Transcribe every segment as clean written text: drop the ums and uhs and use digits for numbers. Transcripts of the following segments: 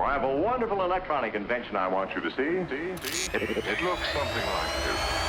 Oh, I have a wonderful electronic invention I want you to see. See? It looks something like this.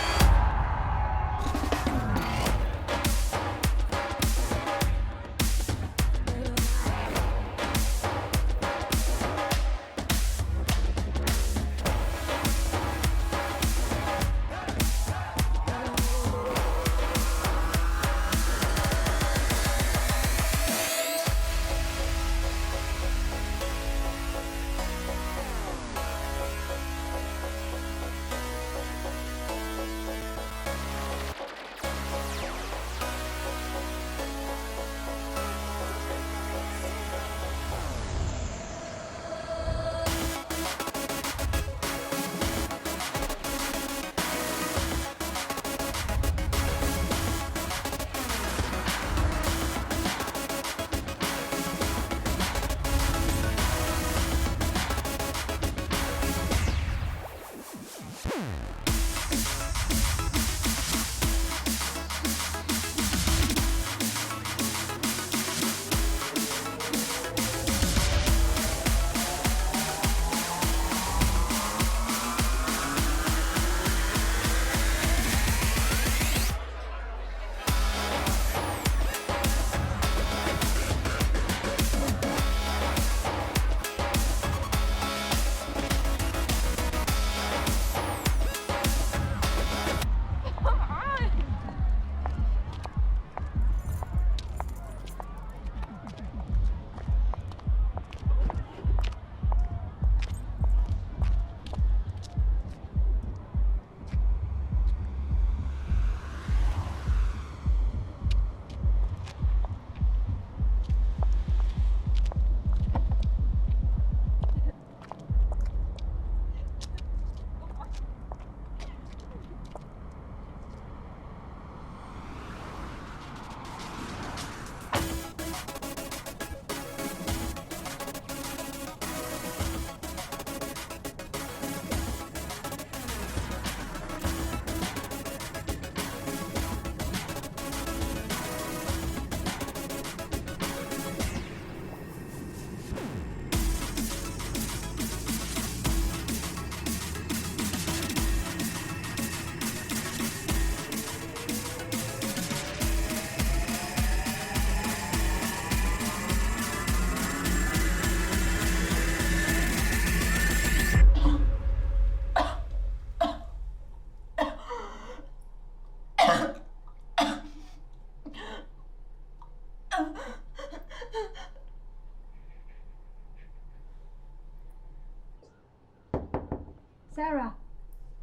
Sarah,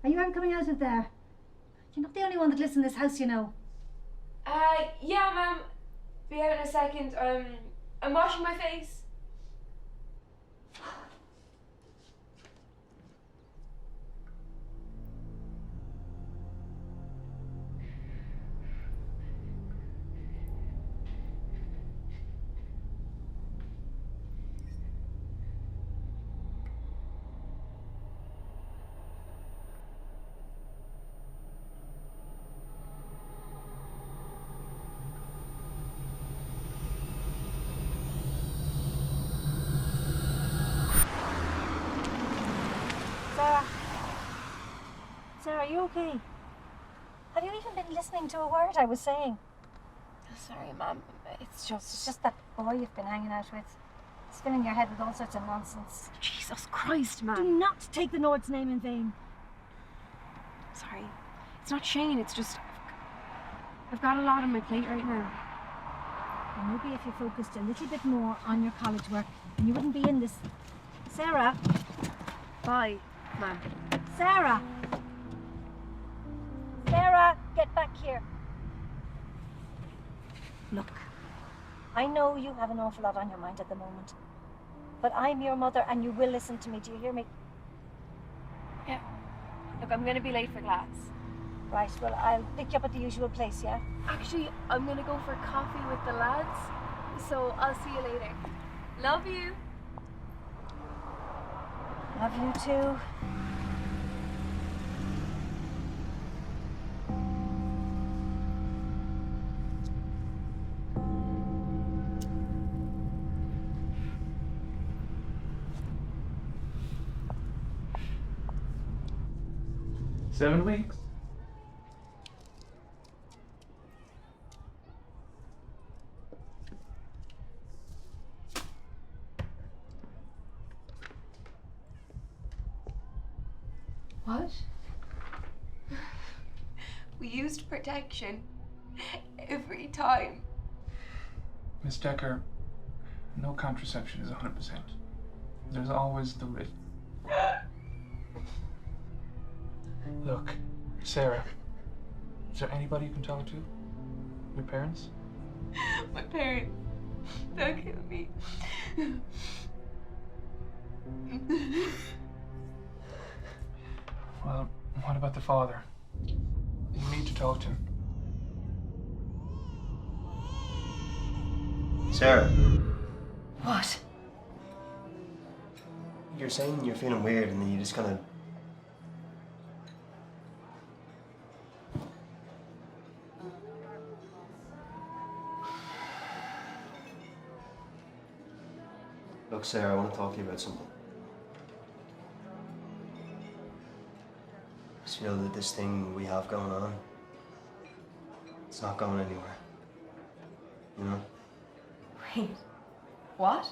are you ever coming out of there? You're not the only one that lives in this house, you know. Yeah, ma'am. Be out in a second. I'm washing my face. Sarah, are you okay? Have you even been listening to a word I was saying? Sorry, ma'am. It's just that boy you've been hanging out with. He's filling your head with all sorts of nonsense. Jesus Christ, ma'am. Do not take the Lord's name in vain. Sorry. It's not Shane, it's just... I've got a lot on my plate right now. Well, maybe if you focused a little bit more on your college work, then you wouldn't be in this... Sarah! Bye, ma'am. Sarah! Sarah, get back here. Look, I know you have an awful lot on your mind at the moment, but I'm your mother and you will listen to me. Do you hear me? Yeah. Look, I'm going to be late for class. Right, well, I'll pick you up at the usual place, yeah? Actually, I'm going to go for coffee with the lads, so I'll see you later. Love you. Love you too. 7 weeks. What? We used protection every time. Miss Dekker, no contraception is 100%. There's always the risk. Look, Sarah, is there anybody you can talk to? Your parents? My parents, they'll kill me. Well, what about the father? You need to talk to him. Sarah, What? you're saying you're feeling weird and then you just kind of... Look, Sarah, I want to talk to you about something. I just feel that this thing we have going on, it's not going anywhere. You know? Wait. What?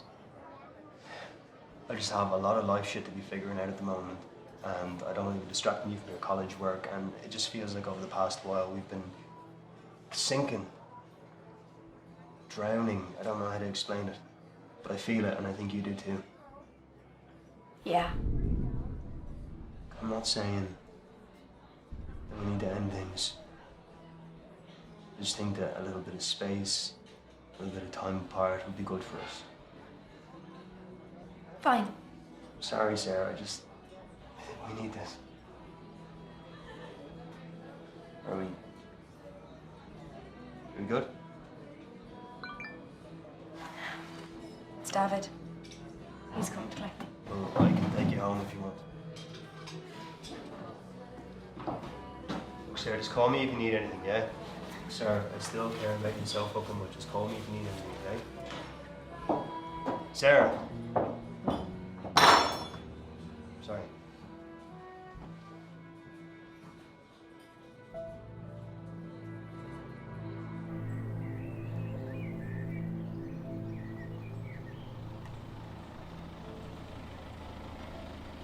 I just have a lot of life shit to be figuring out at the moment, and I don't want to be distracting you from your college work, and it just feels like over the past while we've been sinking, drowning. I don't know how to explain it, but I feel it, and I think you do too. Yeah. I'm not saying that we need to end things. I just think that a little bit of space, a little bit of time apart would be good for us. Fine. Sorry, Sarah, we need this. Are we good? It's David. He's coming to collect me. Well, I can take you home if you want. Look, Sarah, just call me if you need anything, yeah? Sarah, I still care about you so fucking much. Just call me if you need anything, okay? Sarah! Sorry.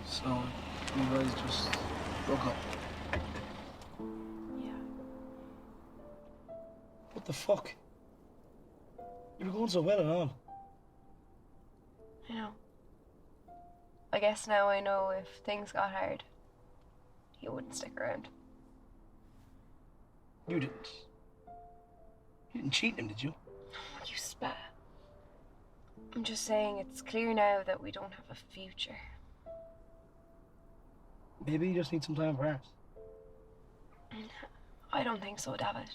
So, you guys just broke up? Yeah. What the fuck? You were going so well and all. I know. I guess now I know if things got hard, he wouldn't stick around. You didn't. You didn't cheat him, did you? You spat. I'm just saying it's clear now that we don't have a future. Maybe you just need some time apart. I don't think so, David.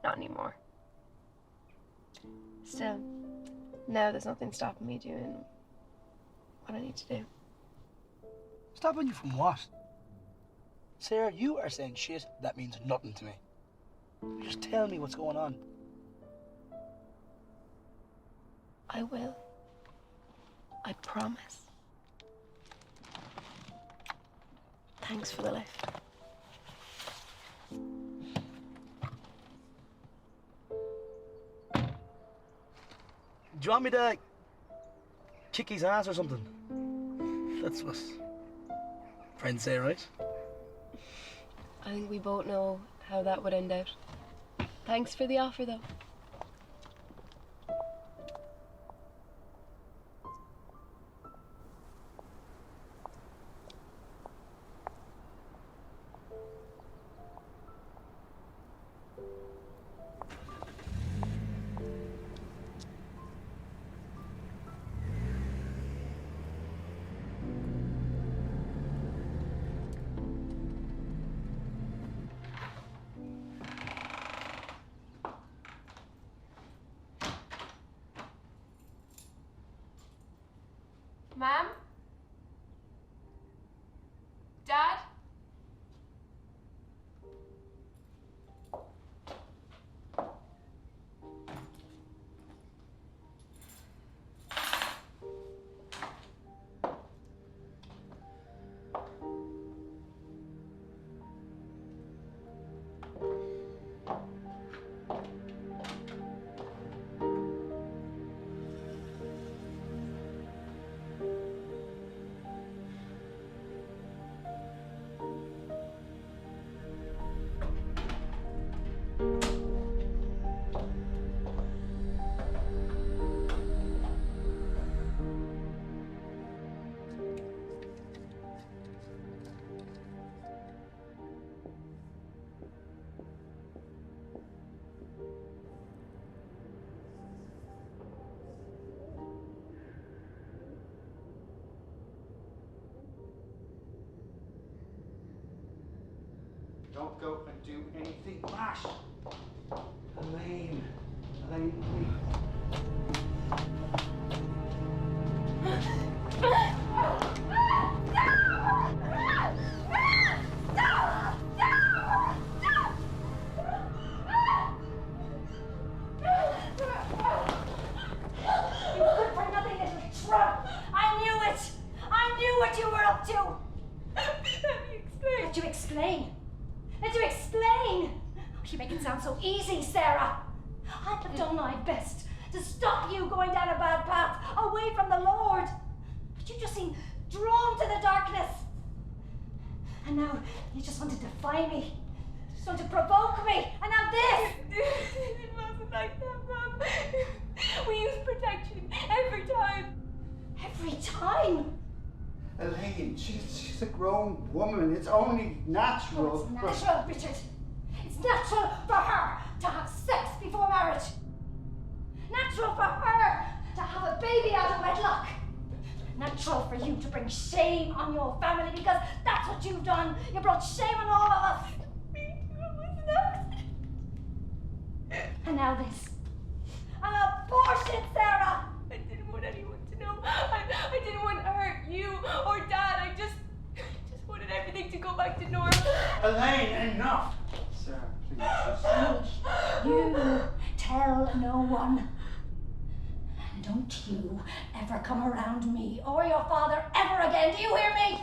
Not anymore. Still, now there's nothing stopping me doing what I need to do. Stopping you from what? Sarah, you are saying shit that means nothing to me. Just tell me what's going on. I will. I promise. Thanks for the lift. Do you want me to kick his ass or something? That's what friends say, right? I think we both know how that would end out. Thanks for the offer, though. Ma'am? Dad? Don't go and do anything rash. Elaine, please. What you were up to? Let you explain. Let you explain. You make it sound so easy, Sarah. I'd have done my best to stop you going down a bad path, away from the Lord. But you just seem drawn to the darkness. And now you just want to defy me. Just want to provoke me. And now this. It wasn't like that, Mom. We used protection every time. Every time? Elaine, she's a grown woman. It's only natural. Oh, it's natural, Richard. It's natural for her to have sex before marriage. Natural for her to have a baby out of wedlock. Natural for you to bring shame on your family because that's what you've done. You brought shame on all of us. Me too, it was an accident. And now this. An abortion, Sarah! I didn't want anyone to know. I didn't want to hurt you or Dad. I just wanted everything to go back to normal. Elaine, enough! Sarah, please. You tell no one. And don't you ever come around me or your father ever again. Do you hear me?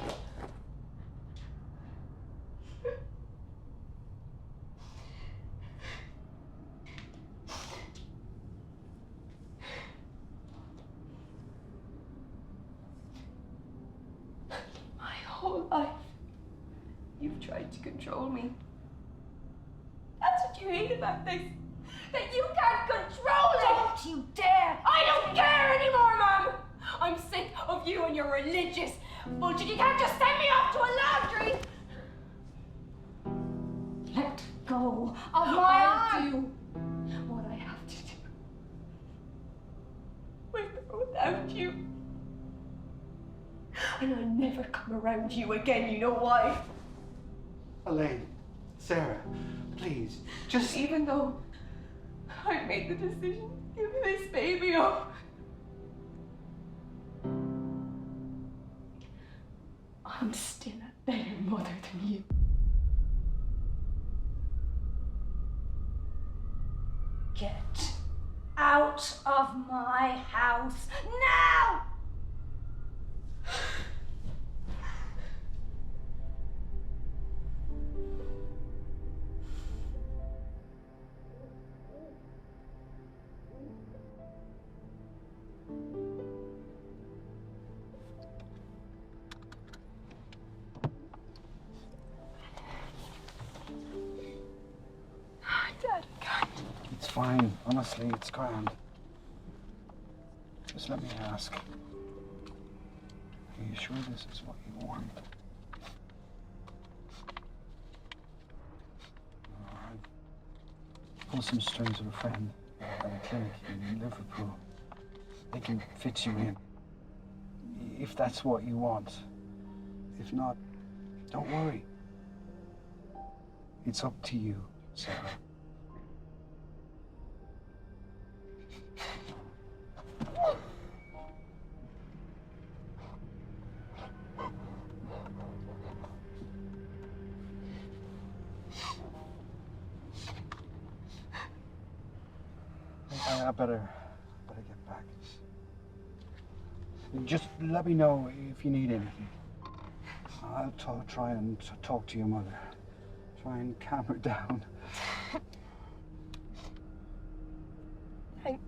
Whole life, you've tried to control me. That's what you hate about this. That you can't control it. Don't you dare! I don't care anymore, Mom. I'm sick of you and your religious bullshit. You can't just send me off to a laundry. Let go of my I'll arm. do what I have to do. With or without you. And I'll never come around you again, you know why? Elaine, Sarah, please, just... Even though I made the decision to give this baby up, I'm still a better mother than you. Get out of my house now! Dad, I can't. It's fine. Honestly, it's grand. Just let me ask. Are you sure this is what you want? I've pulled some strings with a friend at a clinic in Liverpool. They can fit you in. If that's what you want. If not, don't worry. It's up to you, Sarah. I better get back. Just let me know if you need anything. I'll try and talk to your mother. Try and calm her down. Thanks.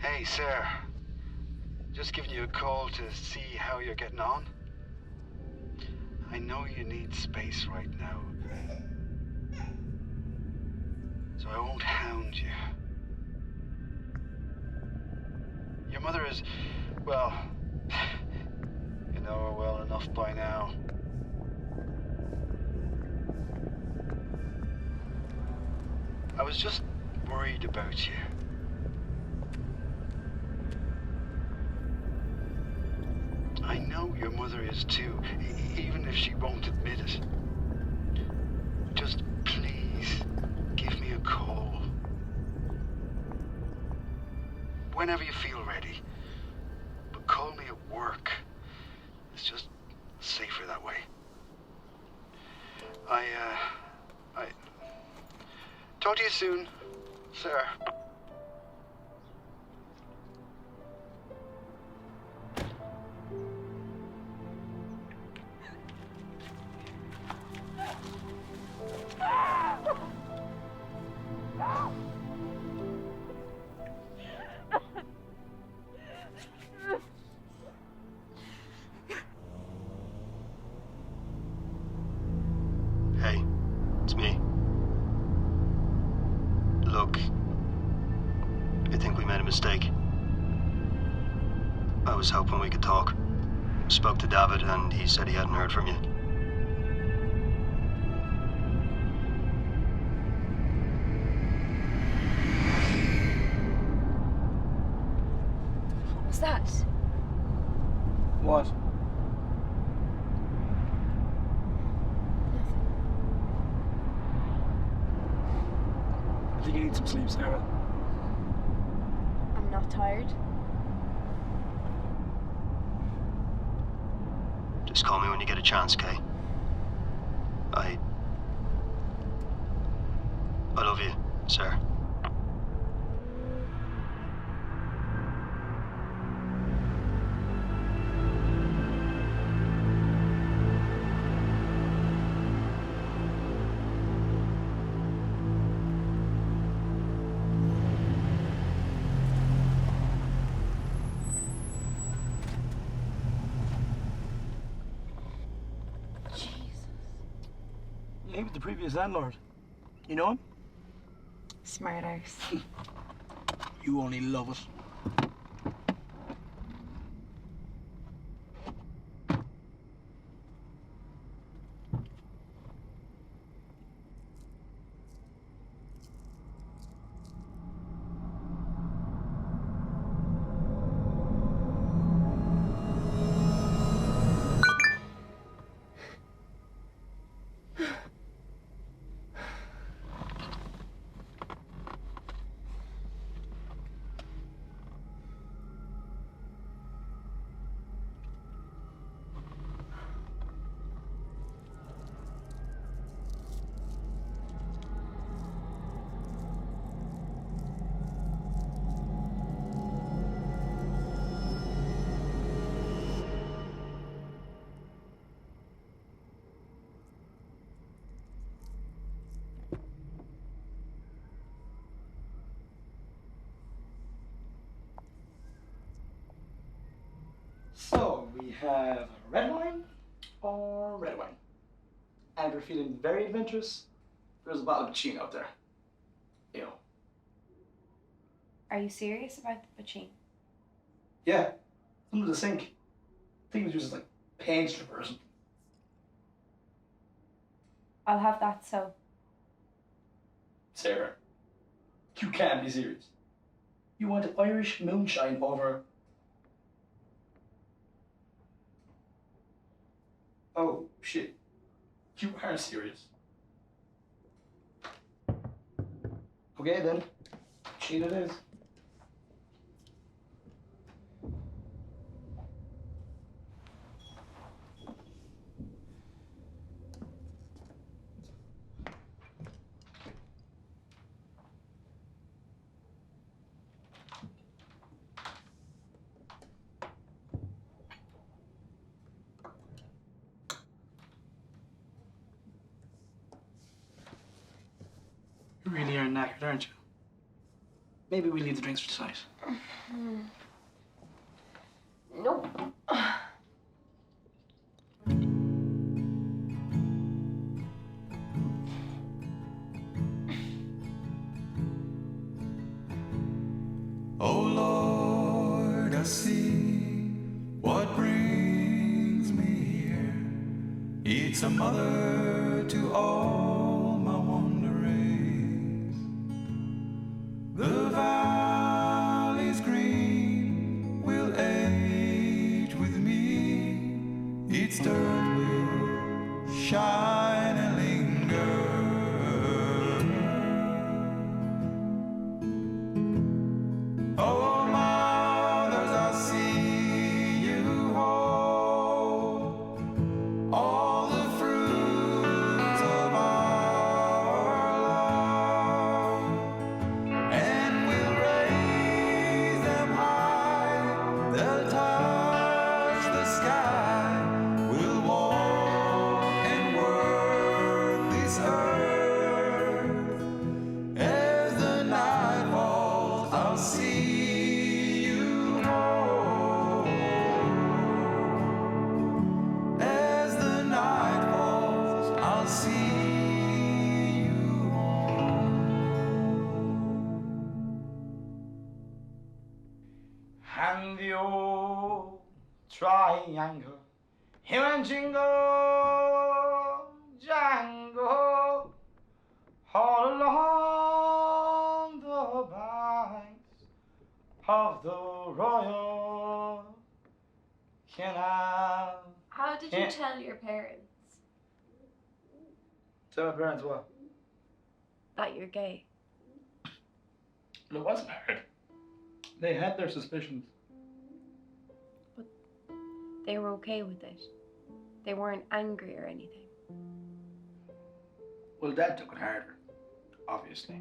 Hey, sir. Just giving you a call to see how you're getting on. I know you need space right now, so I won't hound you. Your mother is, well, you know her well enough by now. I was just worried about you. I know your mother is too, even if she won't admit it. Just please, give me a call. Whenever you feel ready. But call me at work. It's just safer that way. I talk to you soon, sir. Hey, it's me. Look, I think we made a mistake. I was hoping we could talk. Spoke to David and he said he hadn't heard from you. What was that? What? I think you need some sleep, Sarah. I'm not tired. Just call me when you get a chance, Kay. I love you, sir. He was the previous landlord. You know him? Smart house. You only love it. So, we have red wine or red wine. And we're feeling very adventurous. There's a bottle of Pacino out there. Ew. Are you serious about the Pacino? Yeah, under the sink. I think it was just like paint stripper or something. I'll have that, so. Sarah, you can't be serious. You want Irish moonshine over... Oh, shit. You are serious. Okay, then. Cheat it is. You really are knackered, aren't you? Maybe we leave the drinks for tonight. Nope. Oh Lord, I see what brings me here. It's a mother to all my wanderings. The valley's green will age with me. Its dirt will shine and linger. Oh, mothers, I see you hold all the fruits of our love, and we'll raise them high. They'll touch the sky. We'll walk and work this earth. As the night falls, I'll see you home. As the night falls, I'll see you home. And the old triangle, him and Jingle, Jangle, all along the banks of the Royal Canal. How did you tell your parents Tell my parents what? that you're gay? It wasn't hard. They had their suspicions. They were okay with it. They weren't angry or anything. Well, Dad took it harder, obviously.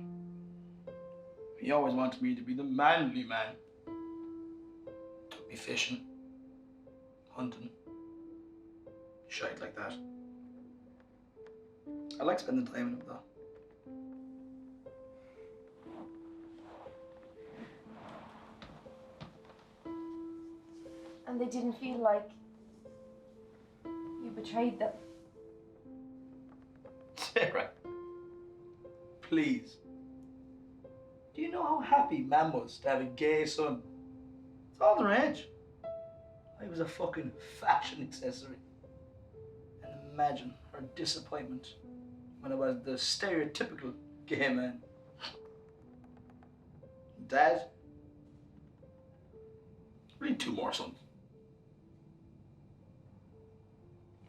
He always wanted me to be the manly man. Took me fishing, hunting, shite like that. I like spending time with him, though. And they didn't feel like you betrayed them. Sarah, please. Do you know how happy Mam was to have a gay son? It's all the rage. I was a fucking fashion accessory. And imagine her disappointment when I was the stereotypical gay man. Dad, we need 2 more sons.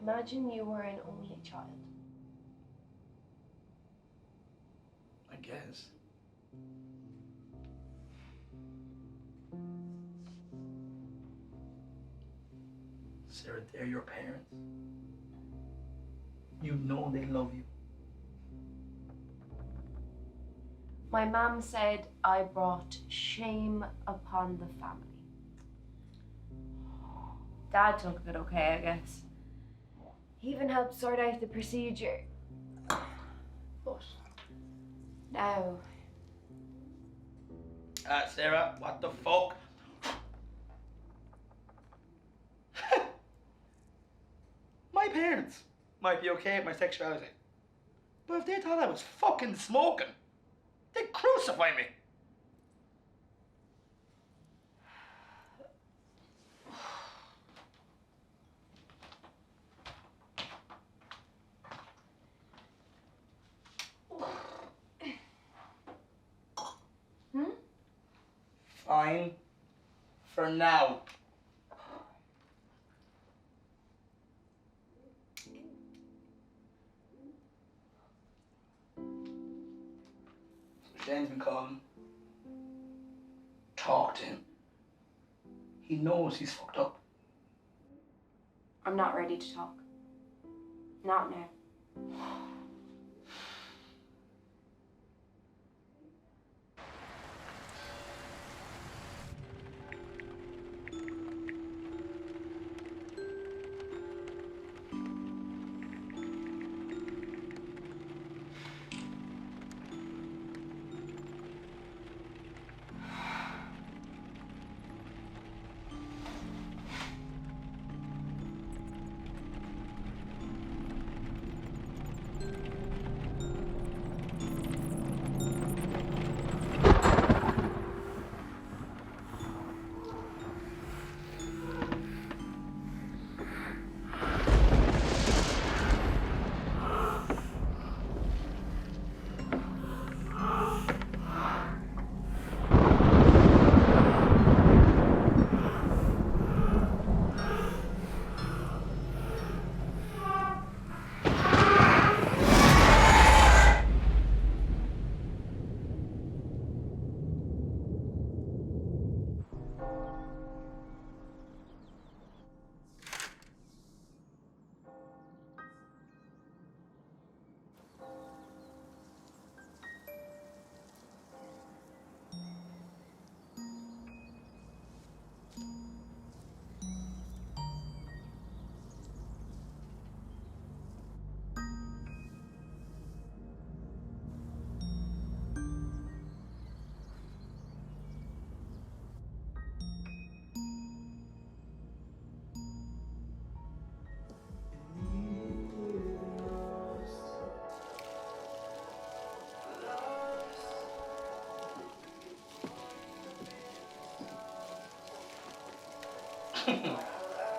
Imagine you were an only child. I guess. Sarah, they're your parents. You know they love you. My mom said I brought shame upon the family. Dad took it okay, I guess. He even helped sort out the procedure. But now, Sarah, what the fuck? My parents might be okay with my sexuality. But if they thought I was fucking smoking, they'd crucify me. Fine. For now. Shane's been calling. Talk to him. He knows he's fucked up. I'm not ready to talk. Not now.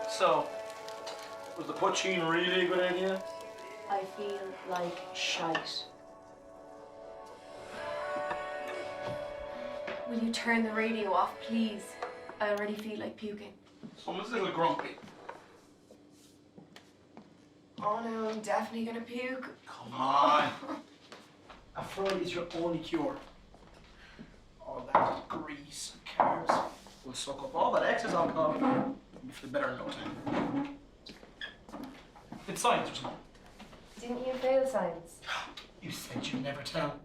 So, was the poaching really a good idea? I feel like shite. Will you turn the radio off, please? I already feel like puking. Someone's a little grumpy. Oh no, I'm definitely gonna puke. Come on. A Friday is your only cure. All that grease and carbs will suck up all that excess alcohol. You feel better in no time. It's science or something. Didn't you fail science? You said you'd never tell.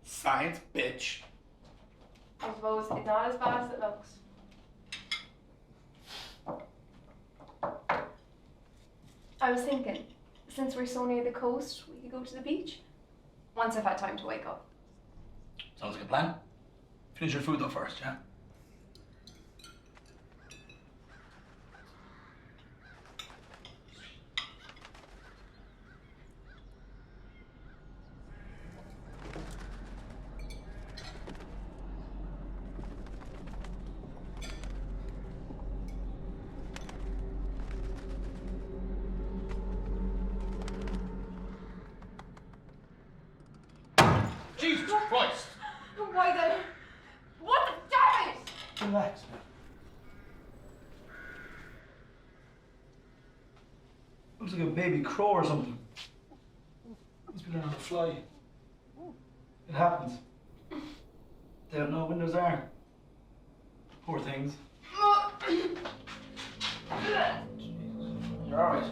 Science, bitch. I suppose it's not as bad as it looks. I was thinking, since we're so near the coast, we could go to the beach. Once I've had time to wake up. Sounds like a plan. Finish your food though first, yeah? Jesus Christ! Why then? What the damn it? Relax, man. Looks like a baby crow or something. He's been learning to fly. It happens. They don't know when windows are. Poor things. You're alright.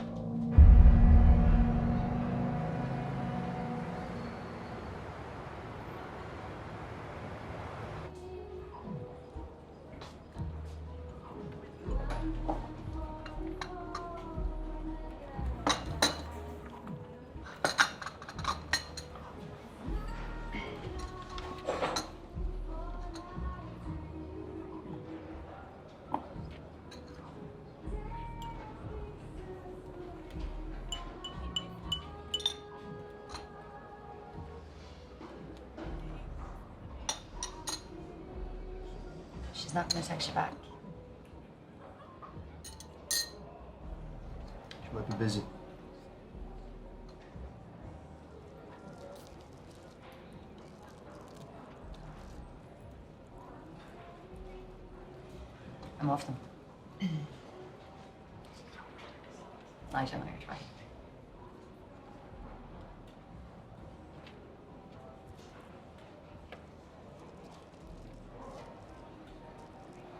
She's not going to text you back. She might be busy. I'm off them. I don't know your try.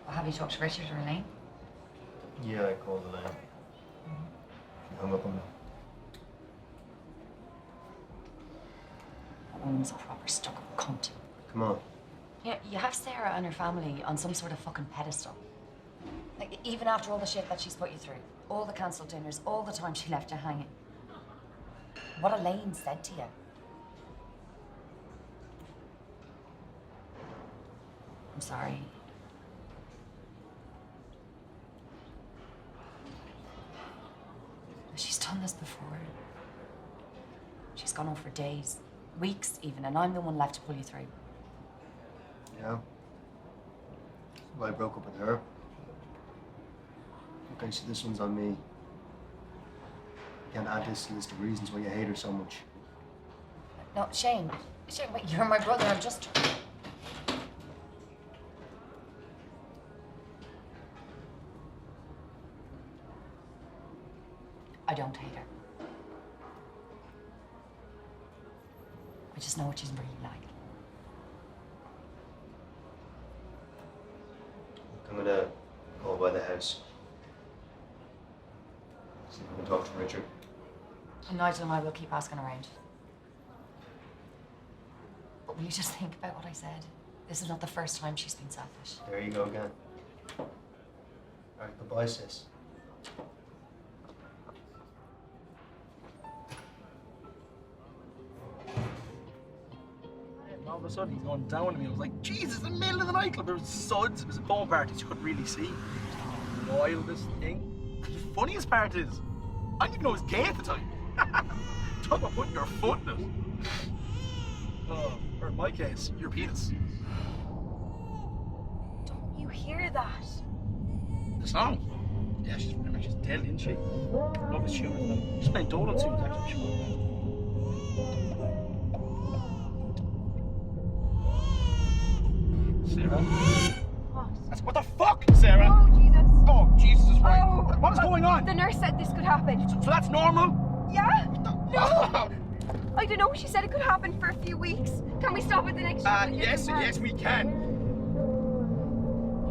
Have you talked to Richard or Elaine? Yeah, I called Elaine. She hung up on me. That woman's a proper stuck-up cunt. Come on. Yeah, you have Sarah and her family on some sort of fucking pedestal. Like, even after all the shit that she's put you through, all the cancelled dinners, all the time she left you hanging. What Elaine said to you. I'm sorry. She's done this before. She's gone on for days, weeks even, and I'm the one left to pull you through. Yeah. Well, I broke up with her. Okay, so this one's on me. You can't add this to the list of reasons why you hate her so much. No, Shane, wait, you're my brother, I'm just... I don't hate her. I just know what she's really like. I'm gonna go by the house. See if I can talk to Richard. And Nigel and I will keep asking around. But will you just think about what I said? This is not the first time she's been selfish. There you go again. All right, goodbye, sis. of a sudden he's going down on me. I was like, Jesus, in the middle of the nightclub, there was suds, it was a phone party, you couldn't really see. It was wildest thing. The funniest part is, I didn't know it was gay at the time. Talk about putting your foot in it. Oh, or in my case, your penis. Don't you hear that? The song? Yeah, she's dead, isn't she? Love this tune as well. She's playing Dolan tunes, actually. Sarah? What? What the fuck, Sarah? Oh, Jesus. Oh, Jesus is right. Oh. What is going on? The nurse said this could happen. So that's normal? Yeah? No. I don't know. She said it could happen for a few weeks. Can we stop at the next shop? Yes, we can.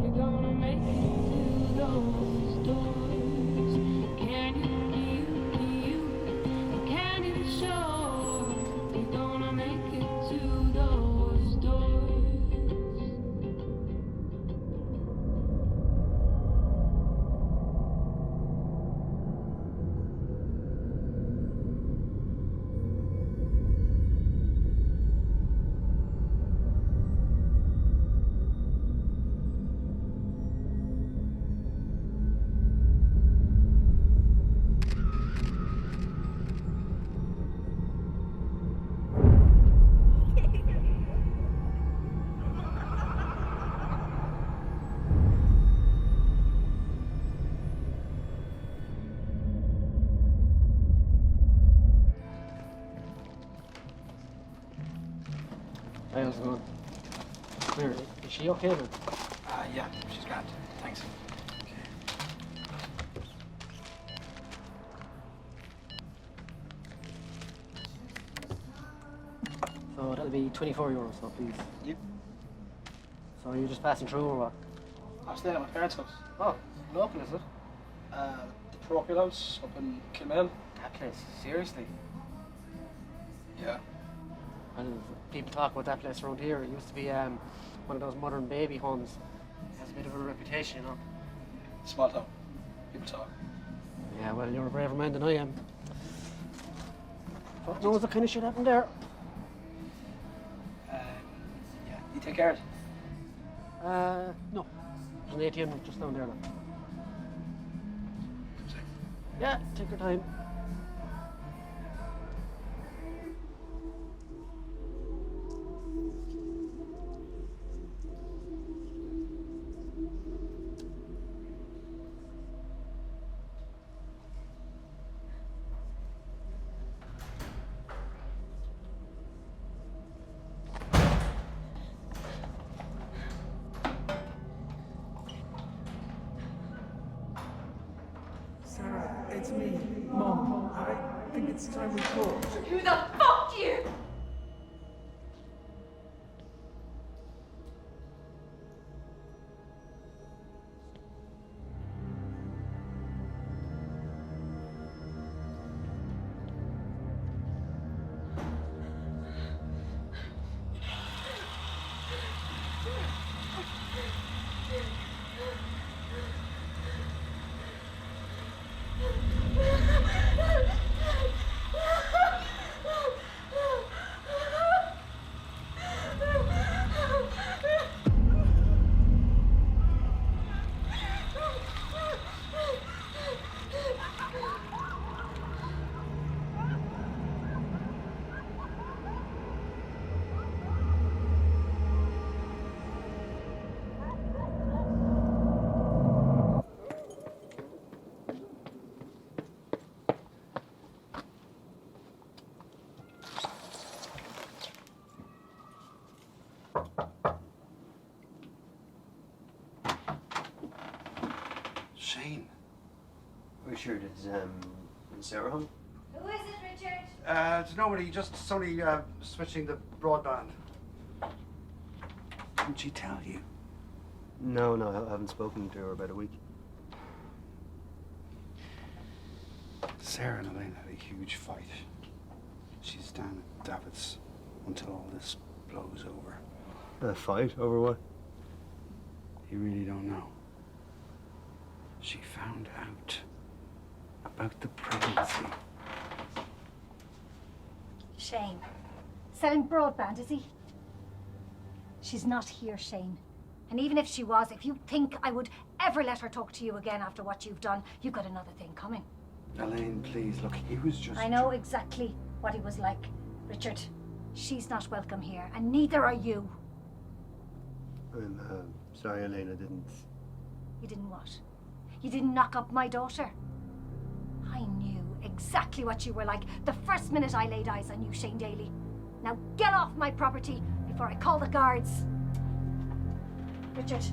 You're gonna make it to those doors. Can you show? You're gonna make it to those doors. Hey, how's it going? Clear. Is she okay then? Yeah, she's grand. Thanks. So that'll be €24, so please. Yep. So you're just passing through or what? I'm staying at my parents' house. Oh, local is it? The parochial house up in Kilmail. That place, seriously? Yeah. Well, people talk about that place around here. It used to be one of those modern baby homes. It has a bit of a reputation, you know. Small town. People talk. Yeah, well, you're a braver man than I am. Fuck knows what kind of shit happened there. Yeah, you take care of it. No. There's an ATM just down there. Now. Yeah, take your time. Sarah, it's me, Mom. I think it's time we talked. Who the fuck you? Shane. Richard, is Sarah home? Who is it, Richard? It's nobody, just somebody switching the broadband. Didn't she tell you? No, I haven't spoken to her about a week. Sarah and Elaine had a huge fight. She's down at David's until all this blows over. A fight? Over what? You really don't know. She found out about the pregnancy. Shane. Selling broadband, is he? She's not here, Shane. And even if she was, if you think I would ever let her talk to you again after what you've done, you've got another thing coming. Elaine, please, look, he was just... I know exactly what he was like. Richard, she's not welcome here, and neither are you. I'm sorry, Elaine, I didn't... You didn't what? You didn't knock up my daughter? I knew exactly what you were like the first minute I laid eyes on you, Shane Daly. Now get off my property before I call the guards. Richard.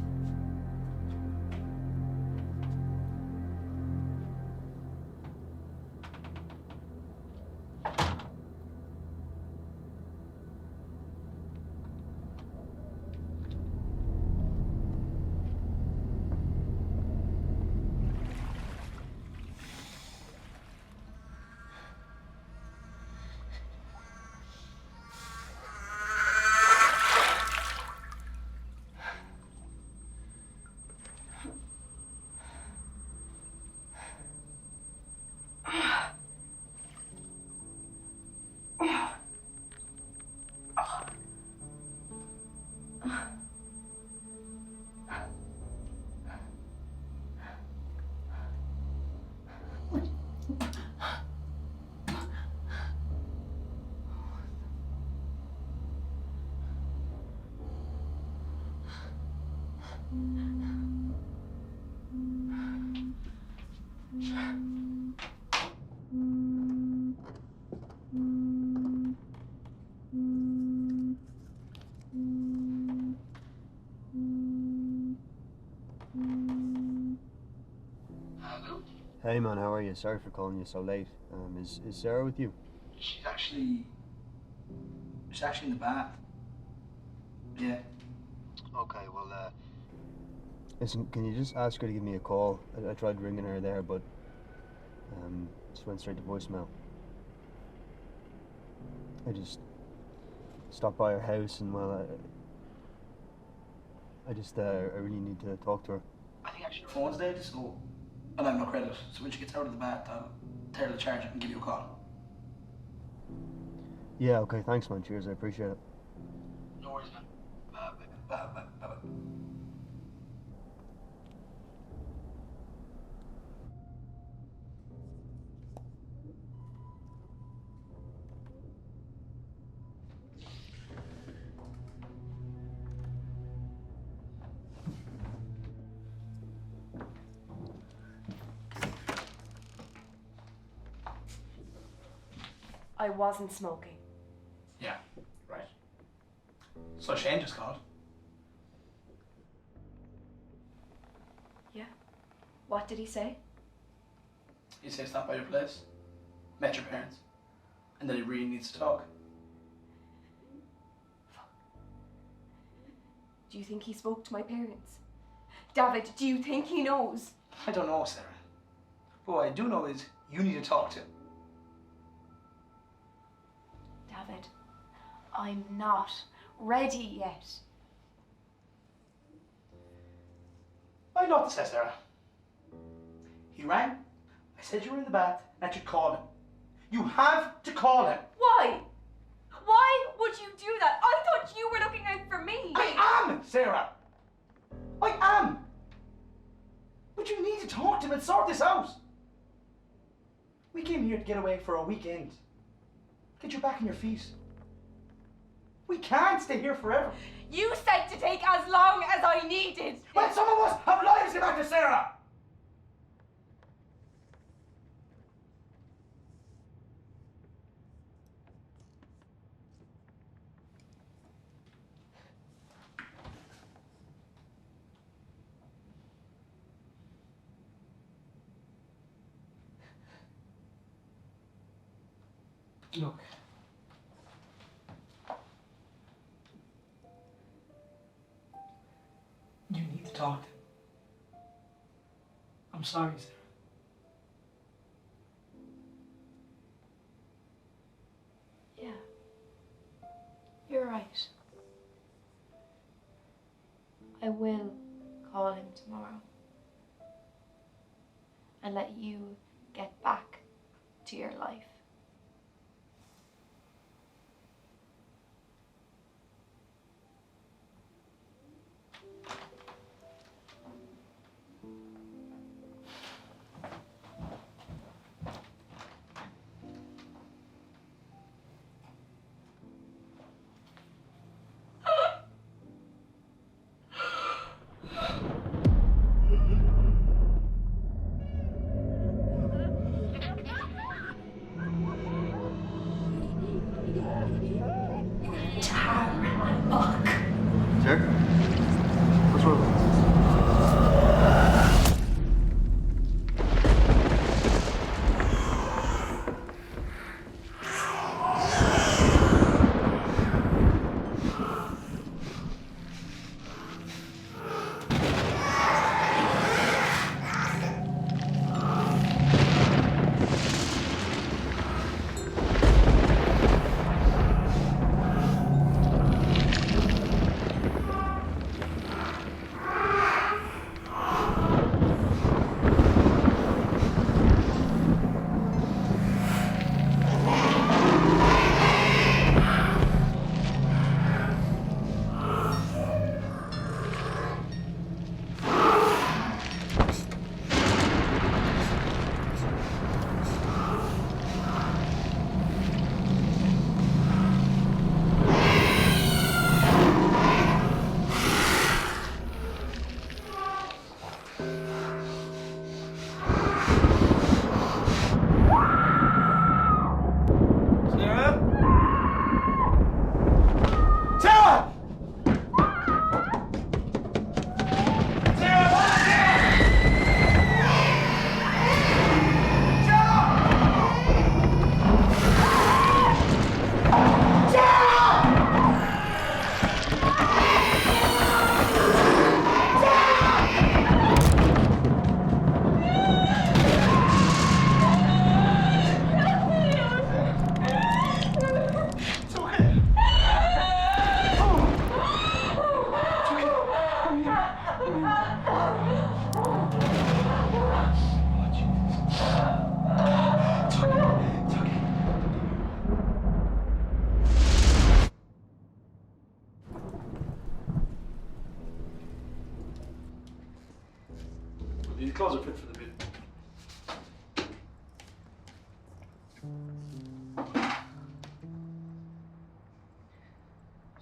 Hey man, how are you? Sorry for calling you so late. Is Sarah with you? She's actually in the bath. Yeah. Okay, well, listen, can you just ask her to give me a call? I tried ringing her there, but just went straight to voicemail. I just stopped by her house and, well, I really need to talk to her. I think actually her phone's dead, so and I have no credit. So when she gets out of the bath, I'll tell her to charge it and give you a call. Yeah, okay, thanks man, cheers, I appreciate it. No worries, man. Bye. I wasn't smoking. Yeah, right. So Shane just called. Yeah? What did he say? He said stop by your place, met your parents, and that he really needs to talk. Do you think he spoke to my parents? David, do you think he knows? I don't know, Sarah. But what I do know is you need to talk to him. David, I'm not ready yet. I know what to say, Sarah. He rang. I said you were in the bath and that you'd call him. You have to call him. Why? Why would you do that? I thought you were looking out for me. I am, Sarah. I am. But you need to talk to him and sort this out. We came here to get away for a weekend. Get you back on your feet. We can't stay here forever. You said to take as long as I needed. When some of us have lives to get back to Sarah. Look. You need to talk to him. I'm sorry, Sarah. Yeah. You're right. I will call him tomorrow. And let you get back to your life.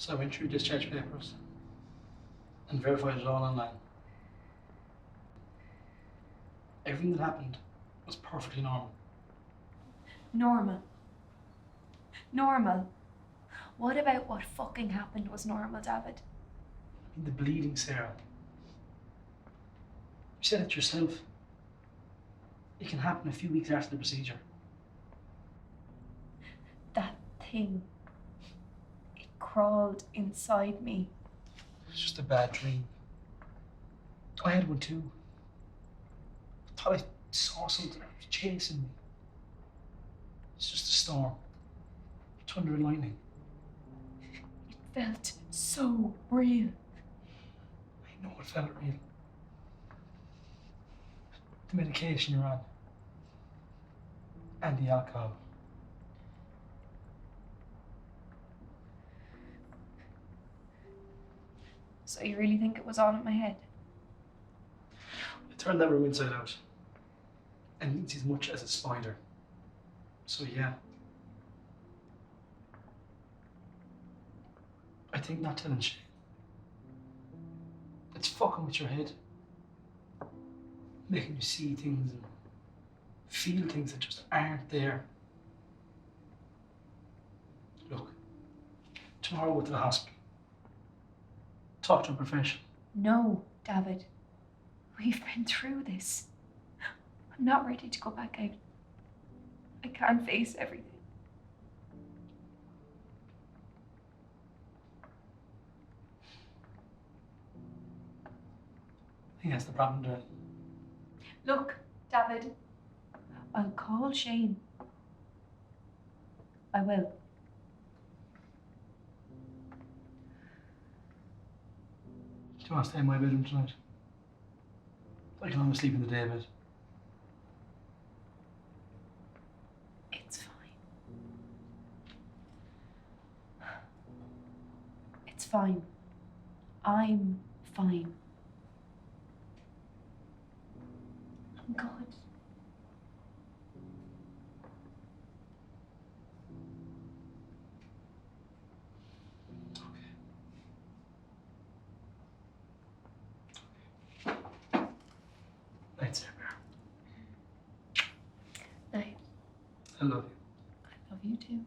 So I went through discharge papers and verified it all online. Everything that happened was perfectly normal. Normal. Normal. What about what fucking happened was normal, David? I mean, the bleeding, Sarah. You said it yourself. It can happen a few weeks after the procedure. That thing. It crawled inside me. It's just a bad dream. I had one too. I thought I saw something that was chasing me. It's just a storm. Thunder and lightning. It felt so real. I know it felt real. The medication you're on. And the alcohol. So you really think it was all in my head? I turned that room inside out. And eats as much as a spider. So yeah. I think not telling Shane. It's fucking with your head. Making you see things and feel things that just aren't there. Look, tomorrow go to the hospital. Talk to a professional. No, David. We've been through this. I'm not ready to go back out. I can't face everything. I think that's the problem, Tyrrell. Look, David. I'll call Shane. I will. Do you want to stay in my bedroom tonight? I can always sleep in the day bed. It's fine. It's fine. I'm fine. I'm good. Night, Sarah. Night. I love you. I love you too.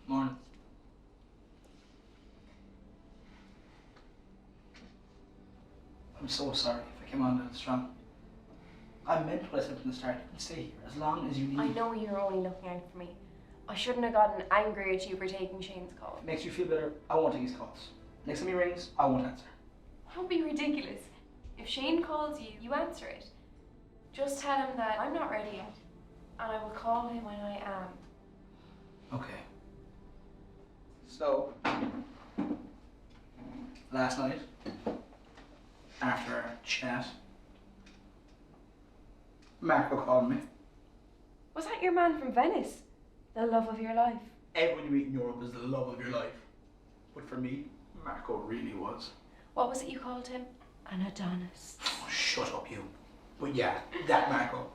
Morning. I'm so sorry if I came on a little strong. I meant what I said from the start. You can stay here as long as you need. I know you're only looking out for me. I shouldn't have gotten angry at you for taking Shane's call. Makes you feel better. I won't take his calls. Next time he rings, I won't answer. Don't be ridiculous. If Shane calls you, you answer it. Just tell him that I'm not ready yet, and I will call him when I am. Okay. So, last night, after our chat, Marco called me. Was that your man from Venice? The love of your life? Everyone you meet in Europe is the love of your life. But for me, Marco really was. What was it you called him? An Adonis. Oh, shut up, you. But yeah, that Marco.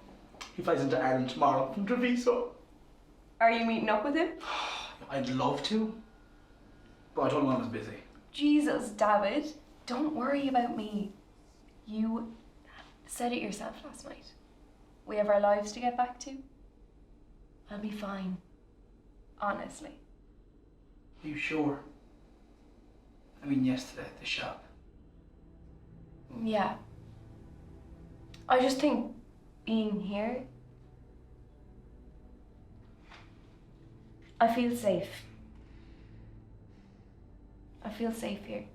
He flies into Ireland tomorrow from Treviso. Are you meeting up with him? I'd love to, but I told him I was busy. Jesus, David. Don't worry about me. You said it yourself last night. We have our lives to get back to. I'll be fine. Honestly. Are you sure? I mean, yesterday at the shop. Yeah. I just think being here, I feel safe. I feel safe here.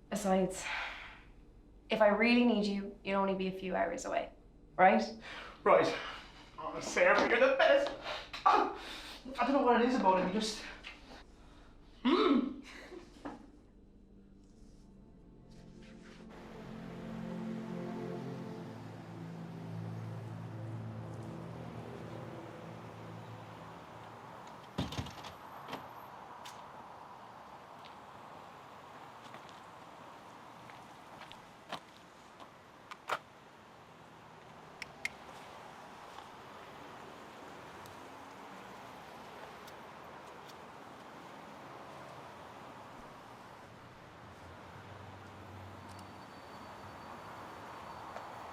Besides, if I really need you, you'd only be a few hours away, right? Right. Oh, Sarah, you're the best. I don't know what it is about him. He just.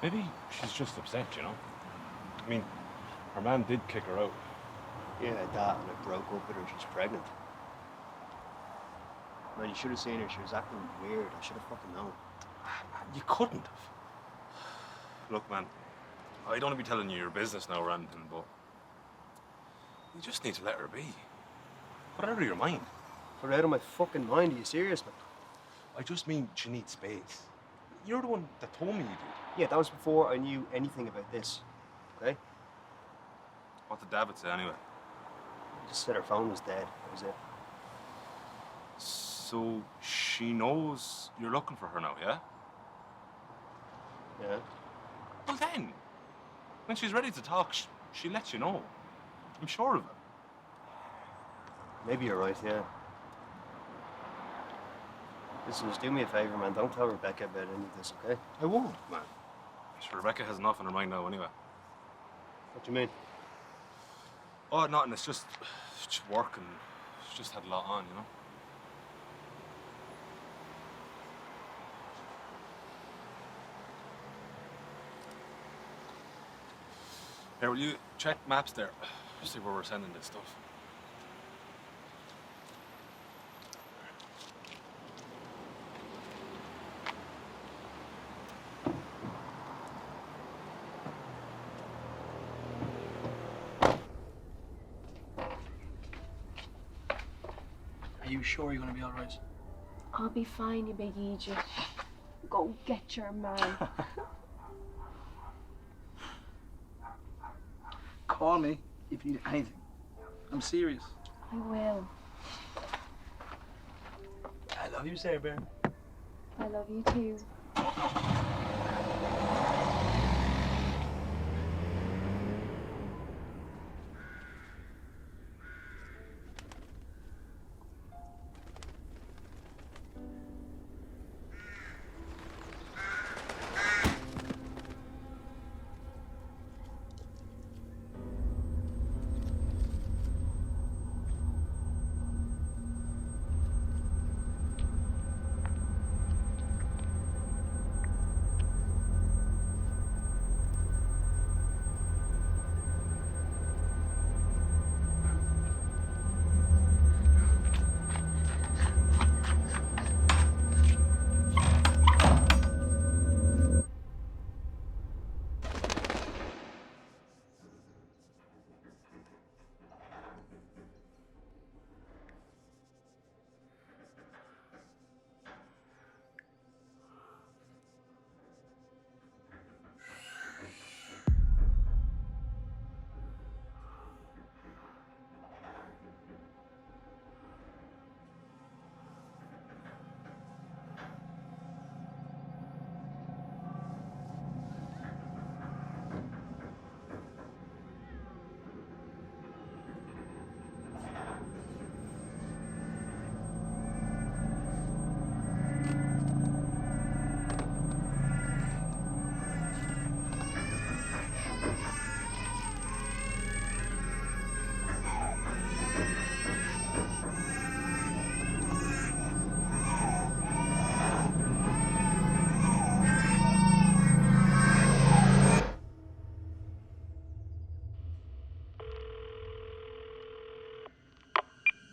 Maybe she's just upset, you know? I mean, her man did kick her out. Yeah, that, and I broke up with her. She's pregnant. Man, you should have seen her. She was acting weird. I should have fucking known. You couldn't have. Look, man, I don't want to be telling you your business now or anything, but you just need to let her be. Put her out of your mind. Put her out of my fucking mind. Are you serious, man? I just mean she needs space. You're the one that told me you did. Yeah, that was before I knew anything about this. Okay? What did David say anyway? He just said her phone was dead. That was it. So she knows you're looking for her now, yeah? Yeah. Well then, when she's ready to talk, she'll let you know. I'm sure of it. Maybe you're right, yeah. Listen, just do me a favor, man. Don't tell Rebecca about any of this, okay? I won't, man. Sure, Rebecca has enough on her mind now anyway. What do you mean? Oh, nothing. It's just work and she's just had a lot on, you know? Here, will you check maps there? See where we're sending this stuff. Are you sure you're gonna be all right? I'll be fine, you big idiot. Go get your man. Call me if you need anything. I'm serious. I will. I love you, Sarah Bear. I love you too.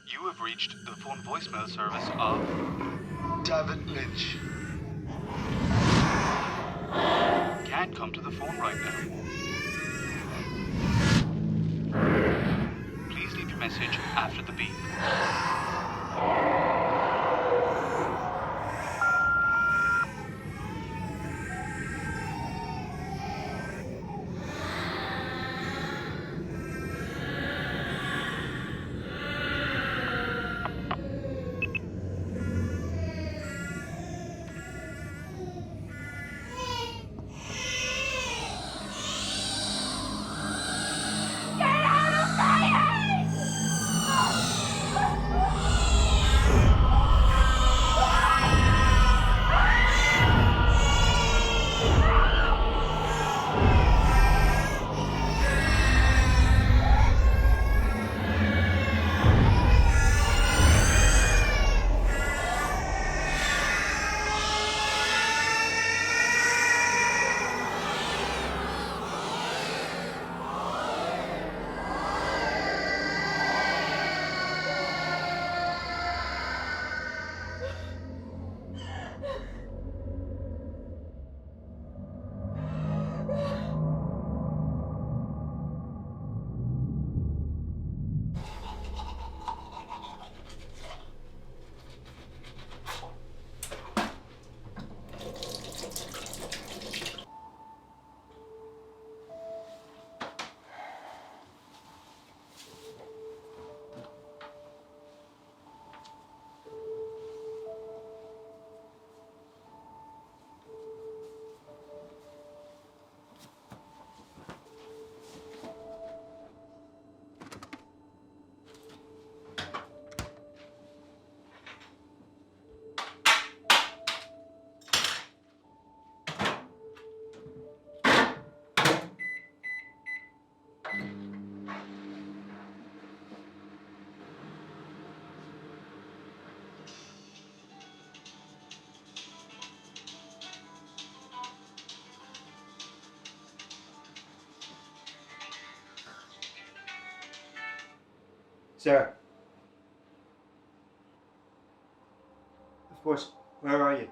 You have reached the phone voicemail service of David Lynch. Can't come to the phone right now. Please leave your message after the beep. Sarah. Of course. Where are you?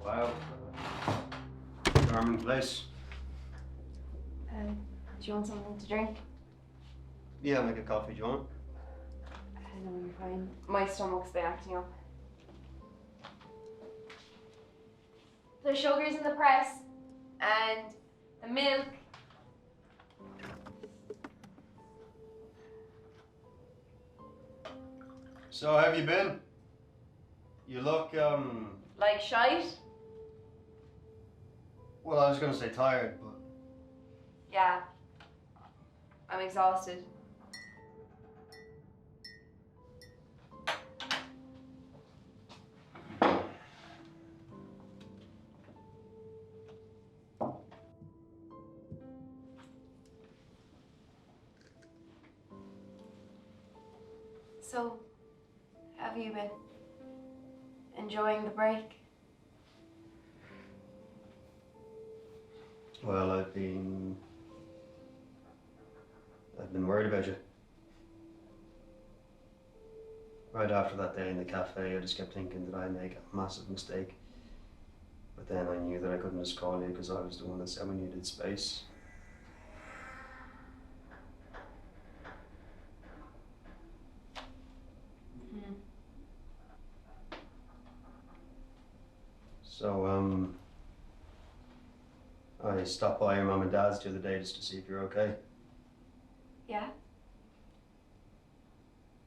Wow. Charming place. Do you want something to drink? Yeah, I'll make a coffee, do you want? No, you're fine. My stomach's been acting up. The sugar's in the press. And the milk. So, how have you been? You look, Like shite? well, I was gonna say tired, but... Yeah. I'm exhausted. So, have you been enjoying the break? Well, I've been worried about you. Right after that day in the cafe, I just kept thinking that I'd make a massive mistake. But then I knew that I couldn't just call you because I was the one that said we needed space. So, I stopped by your mum and dad's the other day just to see if you're okay. Yeah?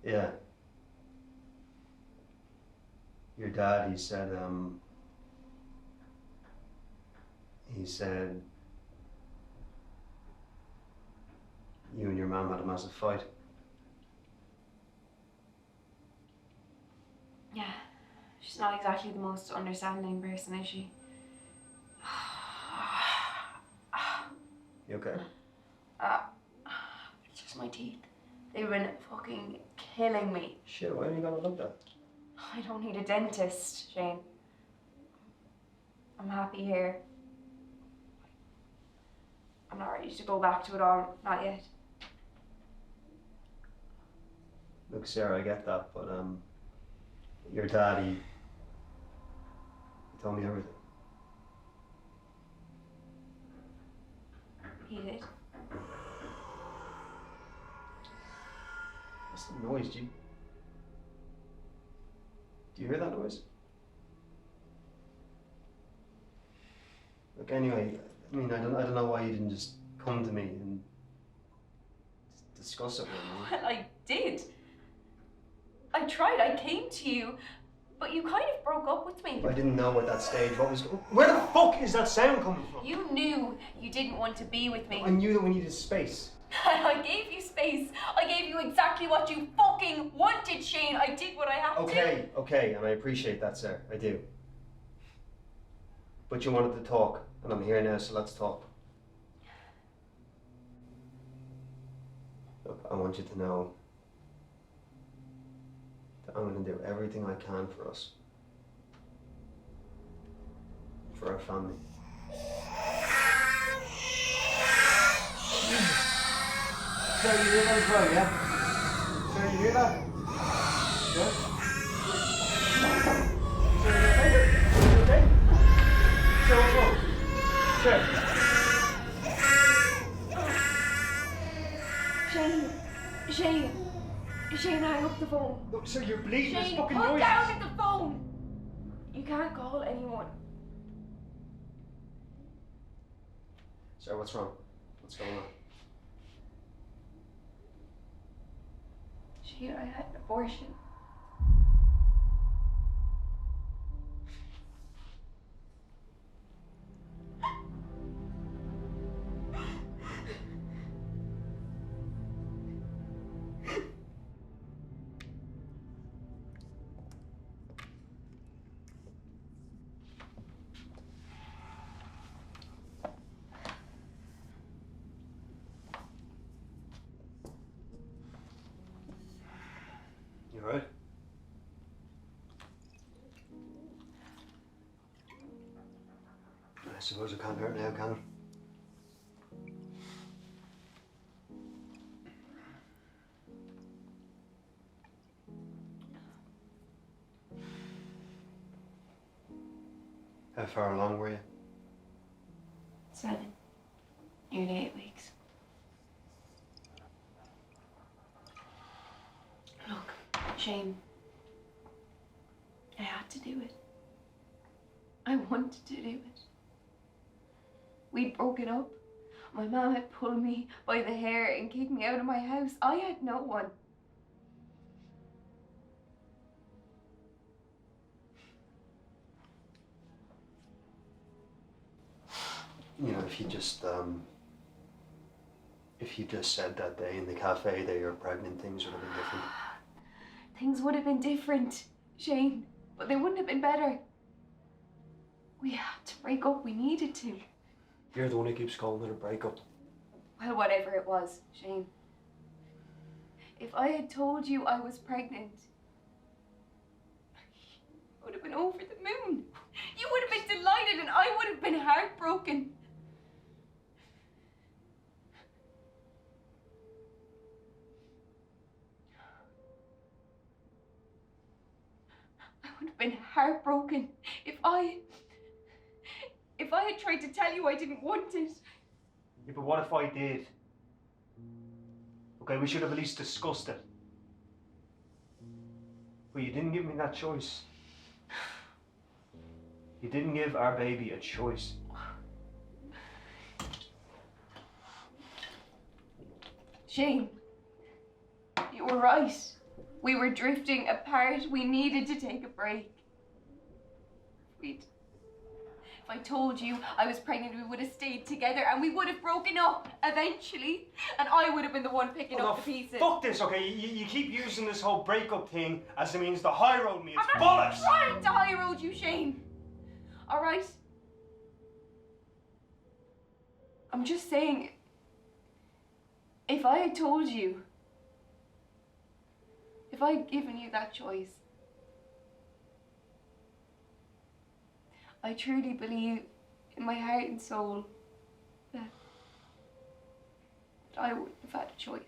Yeah. Your dad, he said you and your mum had a massive fight. Yeah. She She's not exactly the most understanding person, is she? You okay? It's just my teeth. They've been fucking killing me. Shit, why are you gonna look that? I don't need a dentist, Shane. I'm happy here. I'm not ready to go back to it all, not yet. Look, Sarah, I get that, but your daddy, he told me everything. He did. What's the noise, G? Do you hear that noise? Look, anyway, I mean, I don't know why you didn't just come to me and discuss it with me. Well, I did. I tried, I came to you, but you kind of broke up with me. I didn't know at that stage what was... Where the fuck is that sound coming from? You knew you didn't want to be with me. I knew that we needed space. I gave you space. I gave you exactly what you fucking wanted, Shane. I did what I had to. Okay, and I appreciate that, sir. I do. But you wanted to talk, and I'm here now, so let's talk. Look, I want you to know that I'm going to do everything I can for us. For our family. Sarah, you hear that as well, yeah? Sarah, you hear that? Yeah? Sarah, you okay? Sarah, what's wrong? Sarah? Shane, hang up the phone. Look, sir, you're bleeding. There's Shane, fucking put noises. down the phone. You can't call anyone. Sarah, what's wrong? What's going on? Shane, I had an abortion. You alright? I suppose it can't hurt now, can it? How far along were you? 7. Nearly 8 weeks. Look, Shane, I had to do it. I wanted to do it. We'd broken up. My mum had pulled me by the hair and kicked me out of my house. I had no one. You know, if you just said that day in the cafe that you're pregnant, things would have been different. Things would have been different, Shane, but they wouldn't have been better. We had to break up. We needed to. You're the one who keeps calling it a breakup. Well, whatever it was, Shane. If I had told you I was pregnant, I would have been over the moon. You would have been delighted and I would have been heartbroken. I would have been heartbroken if I had tried to tell you I didn't want it. Yeah, but what if I did? Okay, we should have at least discussed it. But you didn't give me that choice. You didn't give our baby a choice. Shane, you were right. We were drifting apart. We needed to take a break. If I told you I was pregnant, we would have stayed together and we would have broken up eventually. And I would have been the one picking up the pieces. Fuck this, okay? You keep using this whole breakup thing as it means the high road me. It's I'm not bollocks! trying to high road you, Shane. All right? I'm just saying, if I had told you, if I had given you that choice, I truly believe in my heart and soul that I wouldn't have had a choice.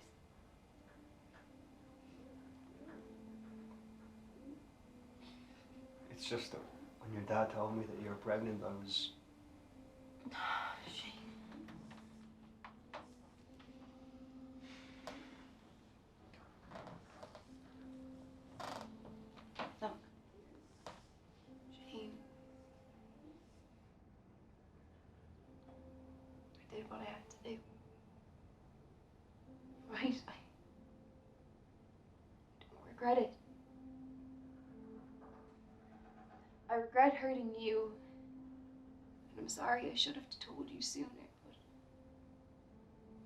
It's just that when your dad told me that you were pregnant, I was... Shane. Look. Shane. I did what I had to do. Right? I don't regret it. I regret hurting you. And I'm sorry I should have told you sooner, but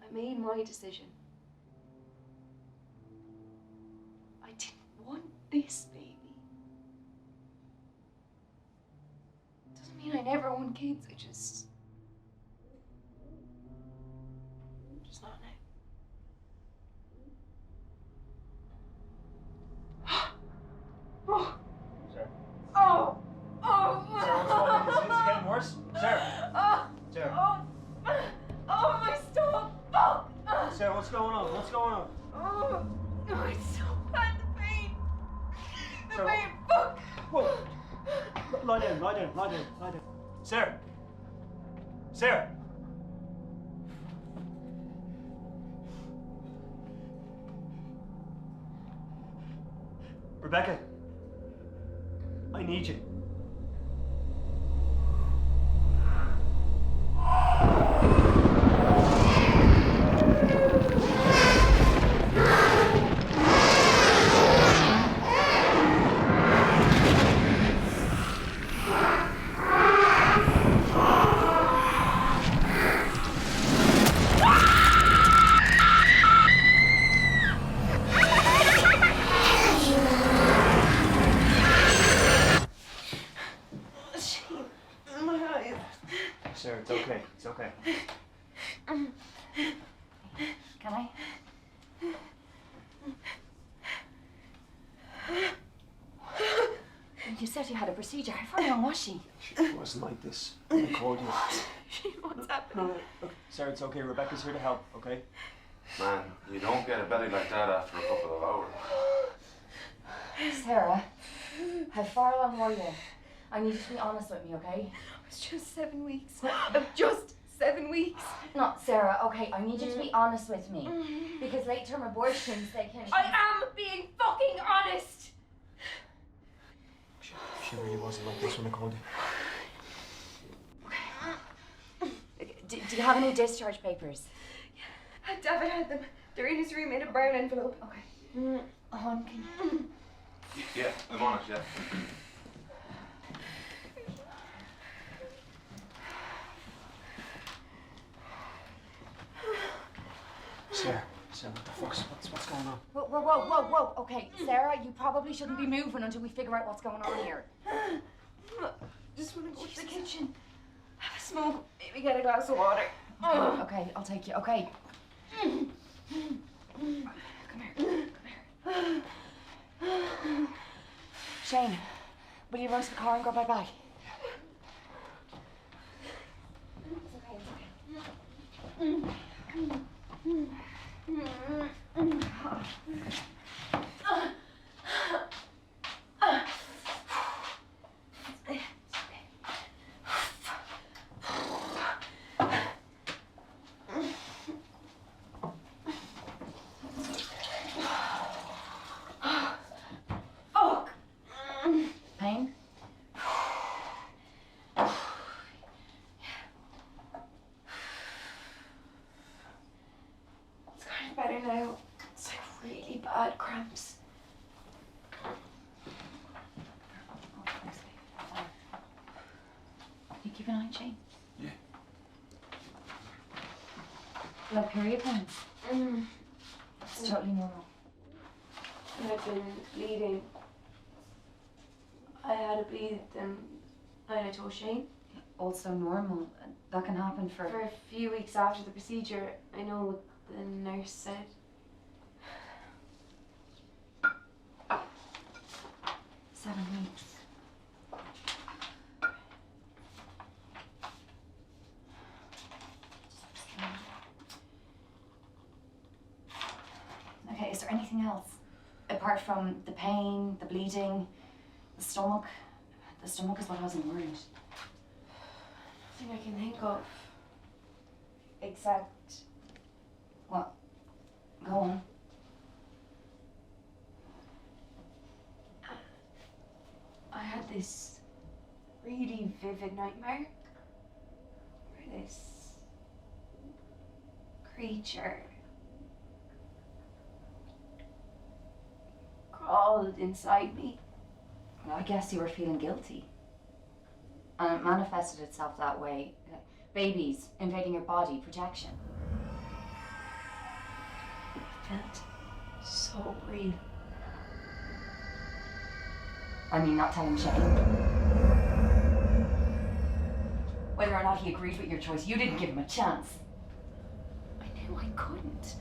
I made my decision. I didn't want this baby. Doesn't mean I never want kids, I just not now. Oh. Sarah. Oh. Oh. Sarah, what's going on? Is it getting worse? Sarah. Oh. Sarah. Oh, my stomach. Fuck. Sarah, what's going on? What's going on? Oh, it's so bad, the pain. The Sarah. pain. Fuck. Whoa. Lie down. Sarah. Sarah. Rebecca. I need you. Sarah, it's okay. It's okay. Can I? You said you had a procedure. How far along was she? She wasn't like this. I called you. Shane, what's happening? No, look, Sarah, it's okay. Rebecca's here to help, okay? Man, you don't get a belly like that after a couple of hours. Sarah, how far along were you? I need you to be honest with me, okay? It was just 7 weeks. Just 7 weeks. No, Sarah, okay, I need you to be honest with me. Because late-term abortions, they can... I am being fucking honest! She really wasn't like this when I called you. Do you have any discharge papers? Yeah, David had them. They're in his room in a brown envelope. Okay. Hon, can you... Yeah, I'm on it, yeah. Sarah, what the fuck's what's going on? Whoa. Okay, Sarah, you probably shouldn't be moving until we figure out what's going on here. Just want to go to the kitchen. Have a smoke. Maybe get a glass of water. Okay, I'll take you. Okay. Come here. Shane, will you run to the car and grab my bag? It's okay. Pain? It's kind of better now. It's like really bad cramps. You keep benign, Shane? Yeah. You have period pains? It's totally normal. And I've been bleeding. I had a bleed and I told Shane. Also normal. That can happen for For a few weeks after the procedure, I know what the nurse said. Seven weeks. Okay, is there anything else? Apart from the pain, the bleeding, the stomach? The stomach is what has me worried. Nothing I can think of. Except What? Go on. I had this really vivid nightmare where this creature crawled inside me. Well, I guess you were feeling guilty. And it manifested itself that way. Like babies invading your body, protection. It felt so real. I mean, not telling Shane. Whether or not he agreed with your choice, you didn't give him a chance. I knew I couldn't.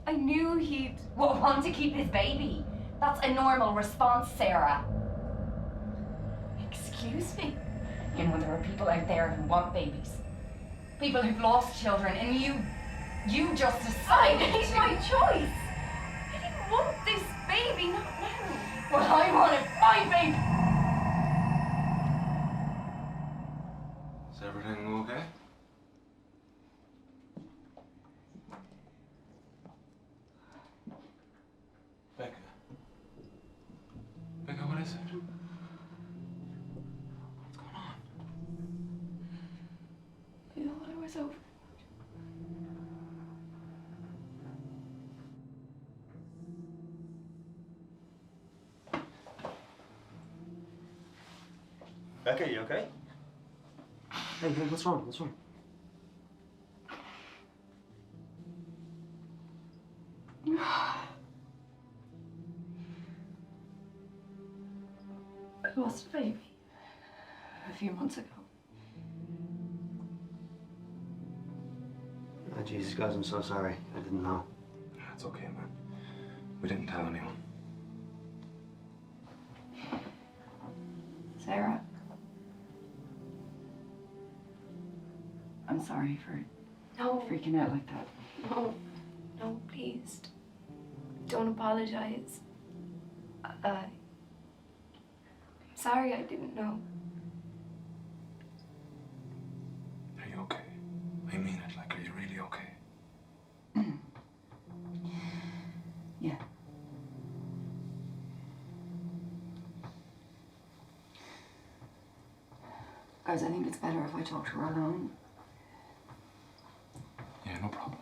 I knew he'd... Want to keep his baby. That's a normal response, Sarah. Excuse me? You know, there are people out there who want babies. People who've lost children, and you just I decided made to... my choice. I didn't want this baby, not now. Well, I wanted my baby. Is everything okay? Becca? Becca, what is it? What's going on? I thought it was over. Becca, you okay? Hey, what's wrong? What's wrong? I lost a baby a few months ago. Oh, Jesus, guys, I'm so sorry. I didn't know. It's okay, man. We didn't tell anyone. Sarah. I'm sorry for freaking out like that. No, please. Don't apologize. I'm sorry I didn't know. Are you okay? I mean it. Like, are you really okay? Yeah. Guys, I think it's better if I talk to her alone. Yeah, no problem.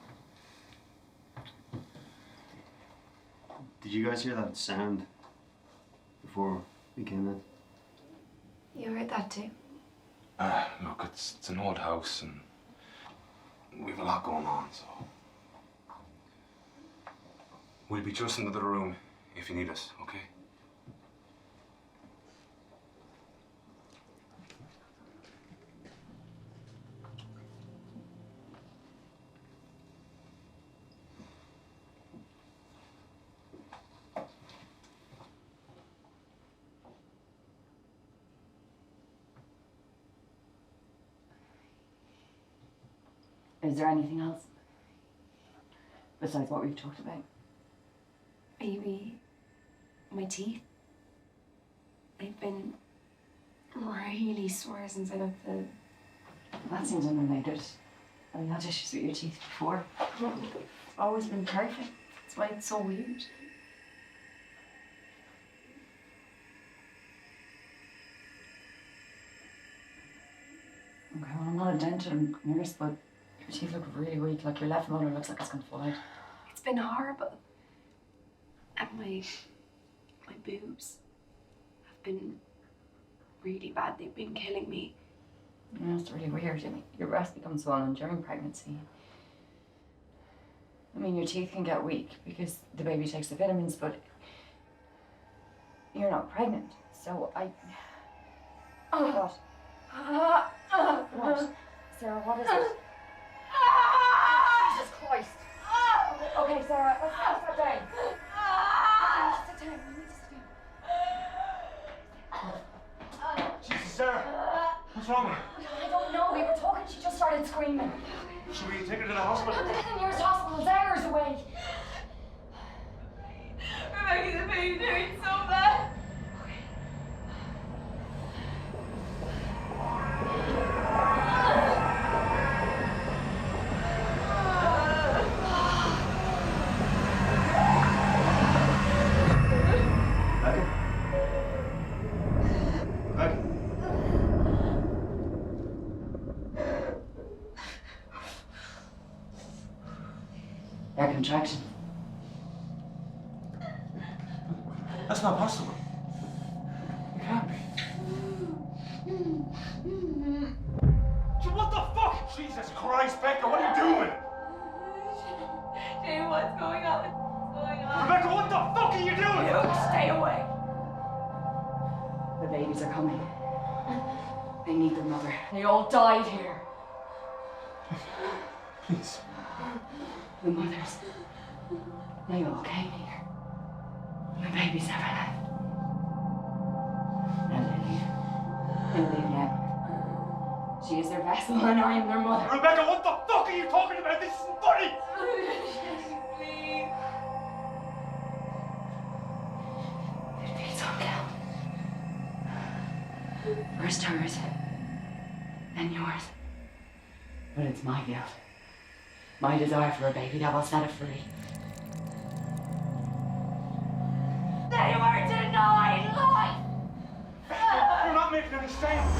Did you guys hear that sound before we came in? You heard that too? Look, it's an old house and we've a lot going on, so... We'll be just in the other room if you need us, okay? Is there anything else besides what we've talked about? Maybe my teeth. They've been really sore since I got the... That seems unrelated. Have you had issues with your teeth before? It's always been perfect. That's why it's so weird. Okay, well, I'm not a dental nurse, but your teeth look really weak. Like your left molar looks like it's gonna fall out. It's been horrible. And my boobs have been really bad. They've been killing me. You know, it's really weird. I mean, your breast becomes swollen during pregnancy. I mean, your teeth can get weak because the baby takes the vitamins, but you're not pregnant. So What? What? Sarah, what is it? Jesus Christ. Okay, Sarah, let's sit down. Sit down. You need to sit down. Jesus, Sarah. What's wrong with her? I don't know. We were talking. She just started screaming. Should we take her to the hospital? The nearest hospital is hours away. We're making the baby hurt so bad. Air contraction. That's not possible. It can't be. What the fuck? Jesus Christ, Becca, what are you doing? Jane, what's going on? What's going on? Rebecca, what the fuck are you doing? You stay away. The babies are coming. They need their mother. They all died here. Please. The mothers, they all came here. The babies never left. And they leave. They leave now. She is their vessel and I am their mother. Rebecca, what the fuck are you talking about? This isn't funny! Please. It feeds on guilt. First hers, then yours. But it's my guilt. My desire for a baby that will set it free. They were denied life! You're not making any sense!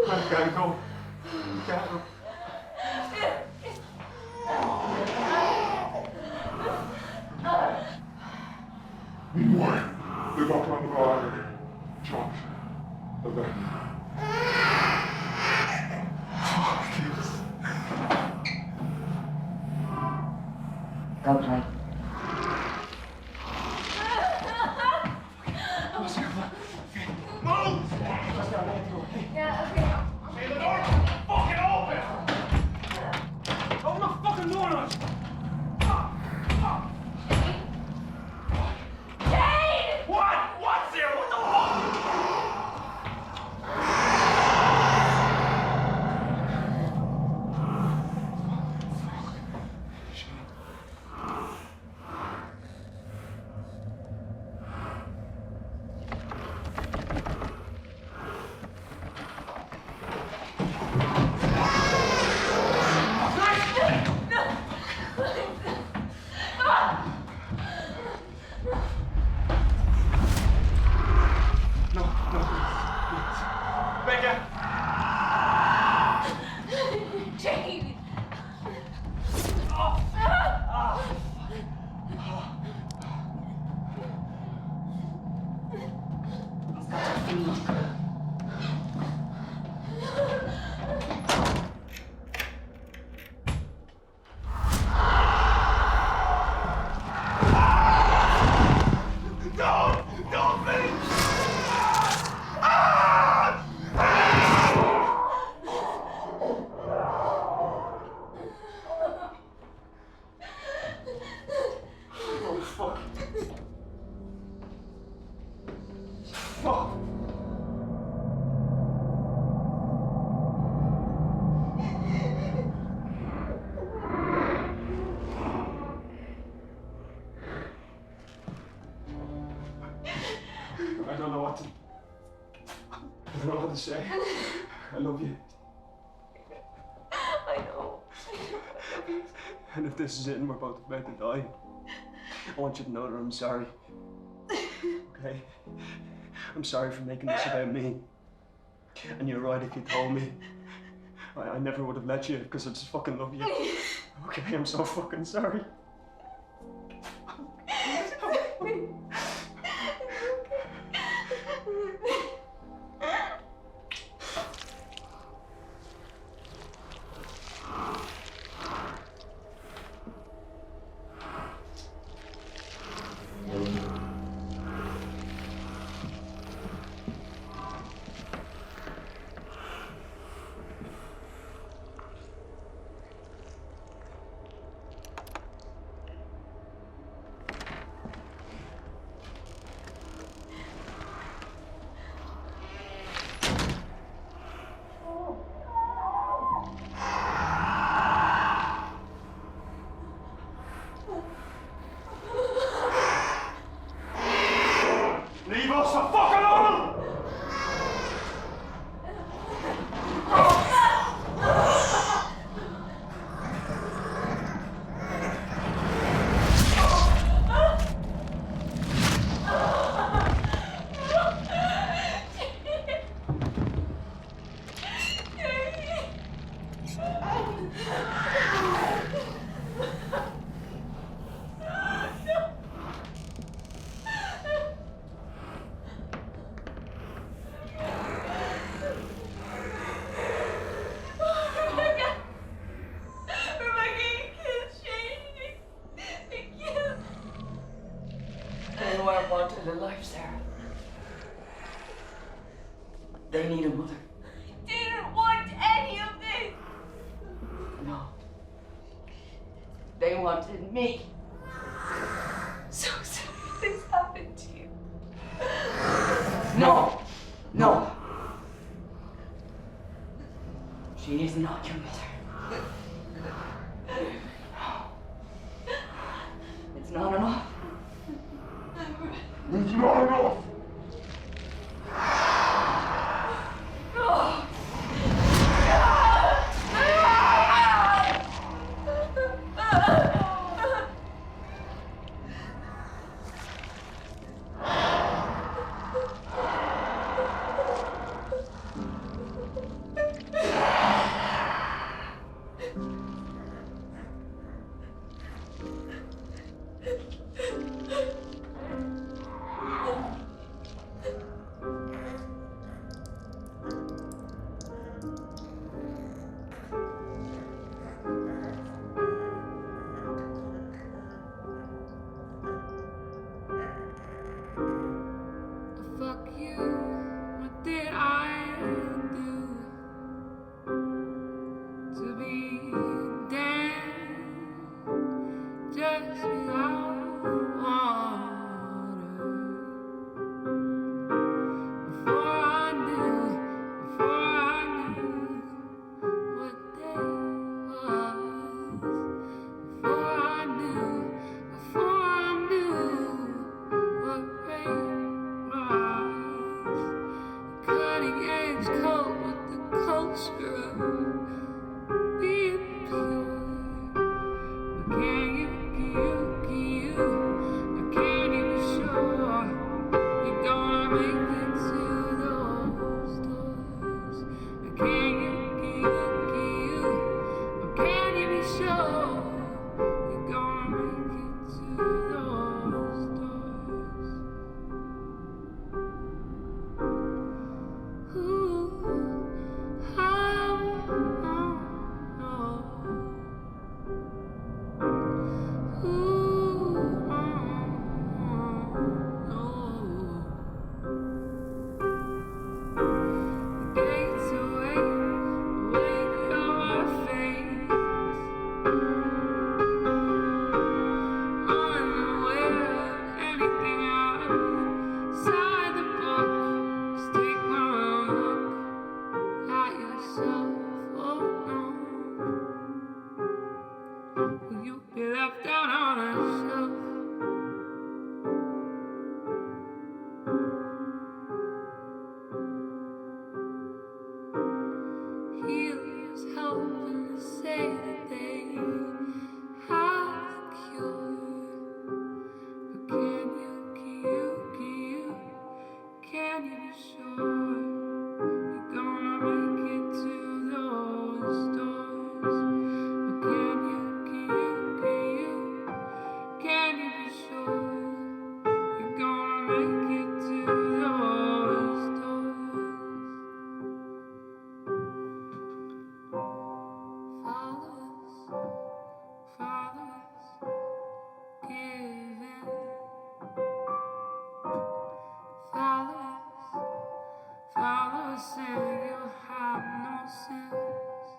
I gotta go. Gotta go. Meanwhile, they got on the bar. Chopped. And then. Go play. Move! Yeah, okay. Hey, the door's fucking open! Open the fucking door on us! Jane! What? What's here? What the fuck? to say, I love you. I know. I love you. And if this is it and we're both about to die, I want you to know that I'm sorry. Okay? I'm sorry for making this about me. And you're right if you told me. I never would have let you because I just fucking love you. Okay, I'm so fucking sorry. Unwanted alive, Sarah. They need a mother. I didn't want any of this. No. They wanted me. So sorry this happened to you. No. No. She is not your mother. No. It's not enough. It's not enough! No. Fuck you, what did I do to be dead just without water? Before I knew what day was. Before I knew what rain was. Cutting edge coat with the culture of being say that they have a cure, but can you be sure you're gonna make it to those doors? But can you be sure you're gonna make it to those doors? Follow us, give in. Follow us, and you'll have no sins.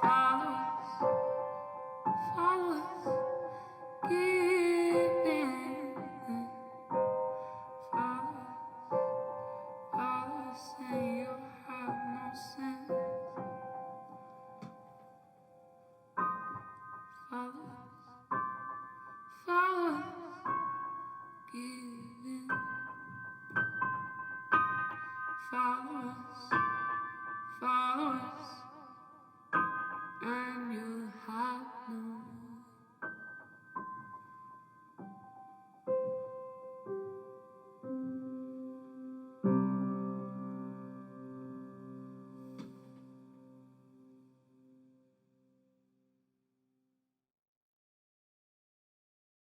Follow us, give in. Follow us, and you'll have no sins. Follow us, give in. Follow us, and you'll have